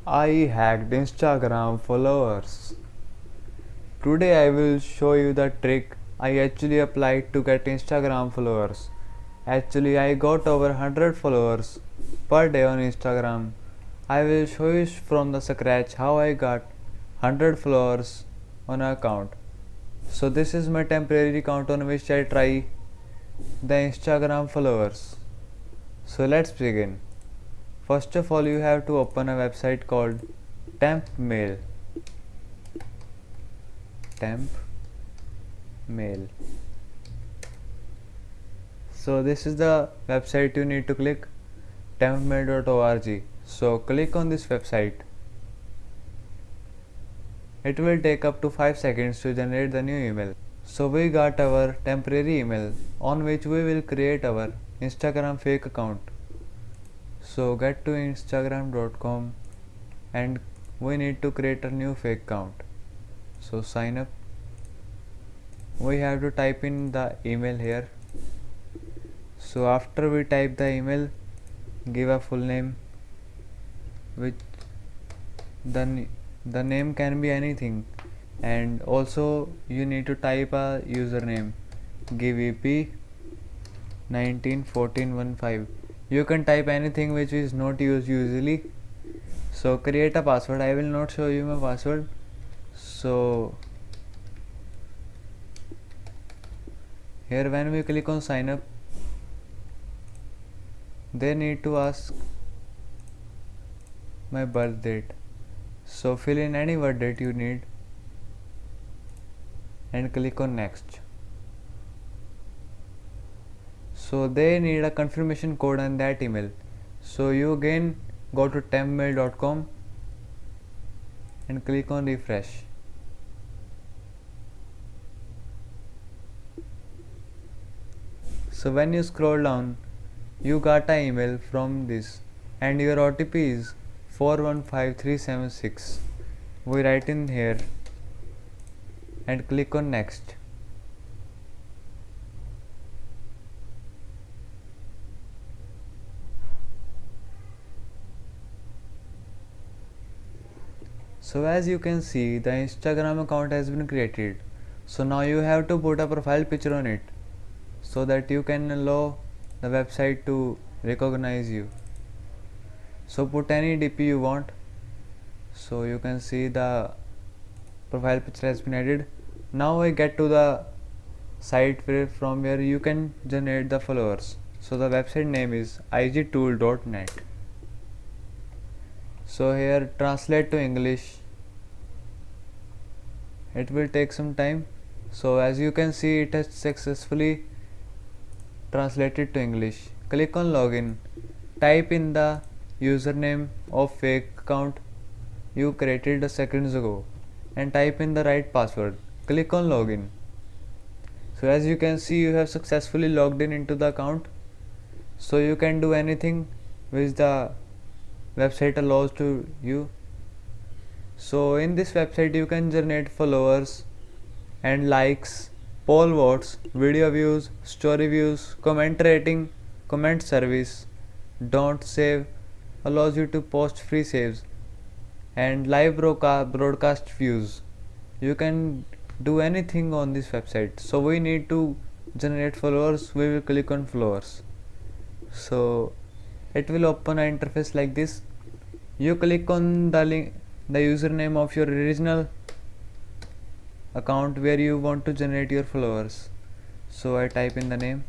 I hacked Instagram followers. Today I will show you the trick I actually applied to get Instagram followers. Actually I got over 100 followers per day on Instagram. I will show you from the scratch how I got 100 followers on an account. So this is my temporary account on which I try the Instagram followers. So let's begin. First of all, you have to open a website called Temp Mail. So this is the website you need to click, tempmail.org. So click on this website. It will take up to 5 seconds to generate the new email. So we got our temporary email on which we will create our Instagram fake account. So get to instagram.com and we need to create a new fake account. So sign up. We have to type in the email here. So after we type the email, give a full name, which the name can be anything, and also you need to type a username. Give EP 191415. You can type anything which is not used usually. So create a password. I will not show you my password. So here when we click on sign up, they need to ask my birth date. So fill in any birth date you need and click on next. So they need a confirmation code on that email. So you again go to tempmail.com and click on refresh. So when you scroll down, you got an email from this and your OTP is 415376. We write in here and click on next. So as you can see, the Instagram account has been created. So now you have to put a profile picture on it so that you can allow the website to recognize you. So put any DP you want. So you can see the profile picture has been added. Now I get to the site from where you can generate the followers. So the website name is igtool.net. So here translate to English. It will take some time. So as you can see, it has successfully translated to English. Click on login. Type in the username of fake account you created a seconds ago and type in the right password. Click on login. So as you can see, you have successfully logged in into the account. So you can do anything which the website allows to you. So in this website you can generate followers and likes, poll votes, video views, story views, comment rating, comment service, don't save, allows you to post free saves, and live broadcast views. You can do anything on this website. So we need to generate followers. We will click on followers. So it will open an interface like this. You click on the link, the username of your original account where you want to generate your followers. So I type in the name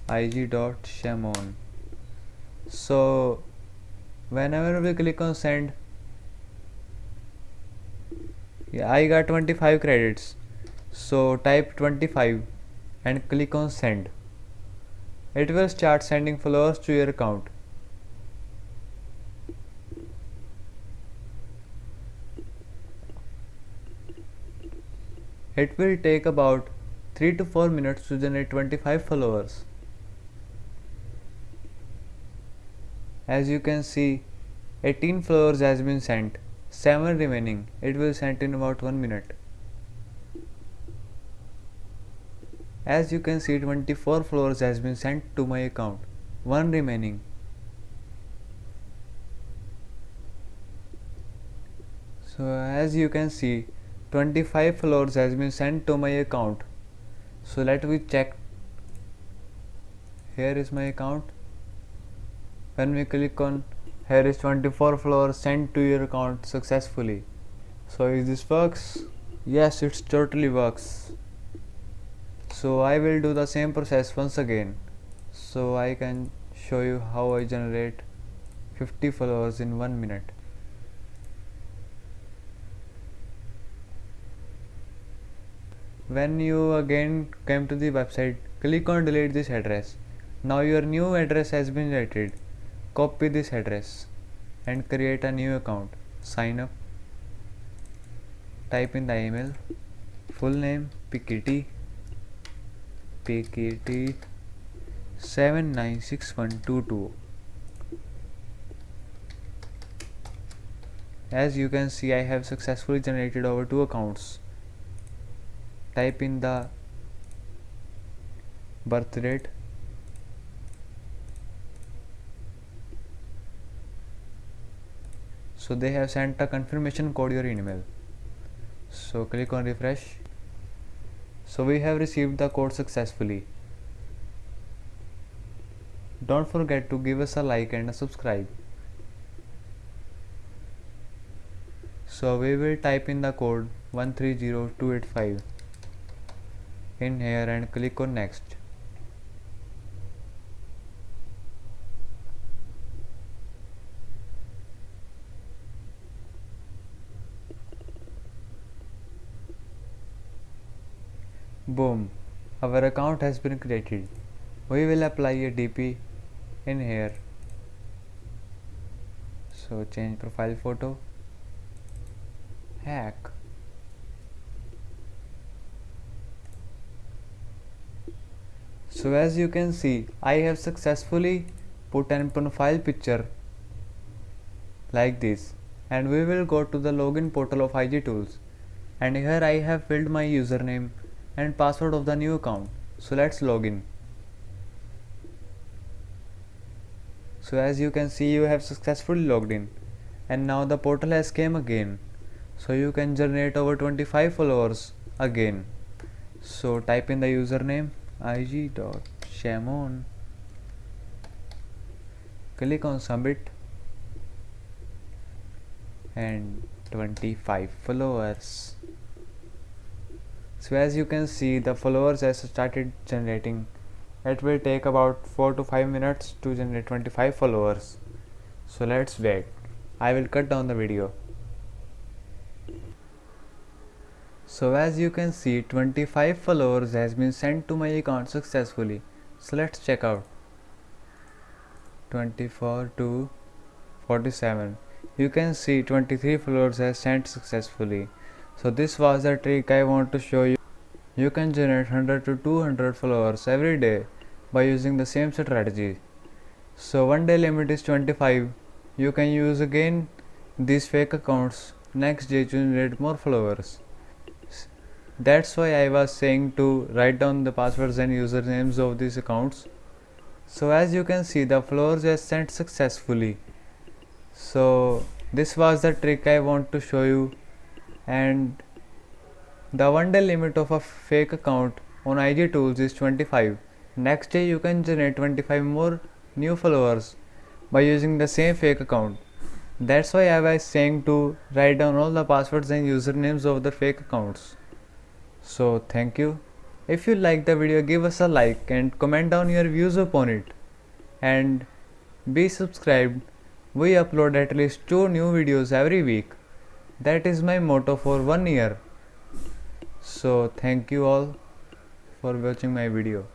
ig.shamon. So whenever we click on send, I got 25 credits. So type 25 and click on send. It will start sending followers to your account. It will take about 3 to 4 minutes to generate 25 followers. As you can see, 18 followers has been sent, 7 remaining. It will send in about 1 minute. As you can see, 24 followers has been sent to my account, 1 remaining. So as you can see, 25 followers has been sent to my account. So let me check. Here is my account. When we click on, here is 24 followers sent to your account successfully. So if this works, yes, it totally works. So I will do the same process once again, so I can show you how I generate 50 followers in 1 minute. When you again come to the website, click on delete this address. Now your new address has been generated. Copy this address and create a new account. Sign up. Type in the email, full name PKT 796122. As you can see, I have successfully generated over 2 accounts. Type in the birth date, so they have sent a confirmation code your email. So click on refresh. So we have received the code successfully. Don't forget to give us a like and a subscribe. So we will type in the code 130285 in here and click on next. Boom, our account has been created. We will apply a DP in here. So change profile photo, hack. So as you can see, I have successfully put an profile picture like this, and we will go to the login portal of IG Tools, and here I have filled my username and password of the new account. So let's log in. So as you can see, you have successfully logged in, and now the portal has came again, so you can generate over 25 followers again. So type in the username ig.shamon, click on submit, and 25 followers. So as you can see, the followers has started generating. It will take about 4 to 5 minutes to generate 25 followers. So let's wait. I will cut down the video. So as you can see, 25 followers has been sent to my account successfully. So let's check out. 24 to 47. You can see 23 followers has sent successfully. So this was the trick I want to show you. You can generate 100 to 200 followers every day by using the same strategy. So one day limit is 25. You can use again these fake accounts next day to generate more followers. That's why I was saying to write down the passwords and usernames of these accounts. So as you can see, the followers are sent successfully. So this was the trick I want to show you, and the one day limit of a fake account on IG Tools is 25. Next day you can generate 25 more new followers by using the same fake account. That's why I was saying to write down all the passwords and usernames of the fake accounts. So thank you. If you like the video, give us a like and comment down your views upon it, and be subscribed. We upload at least 2 new videos every week. That is my motto for 1 year. So thank you all for watching my video.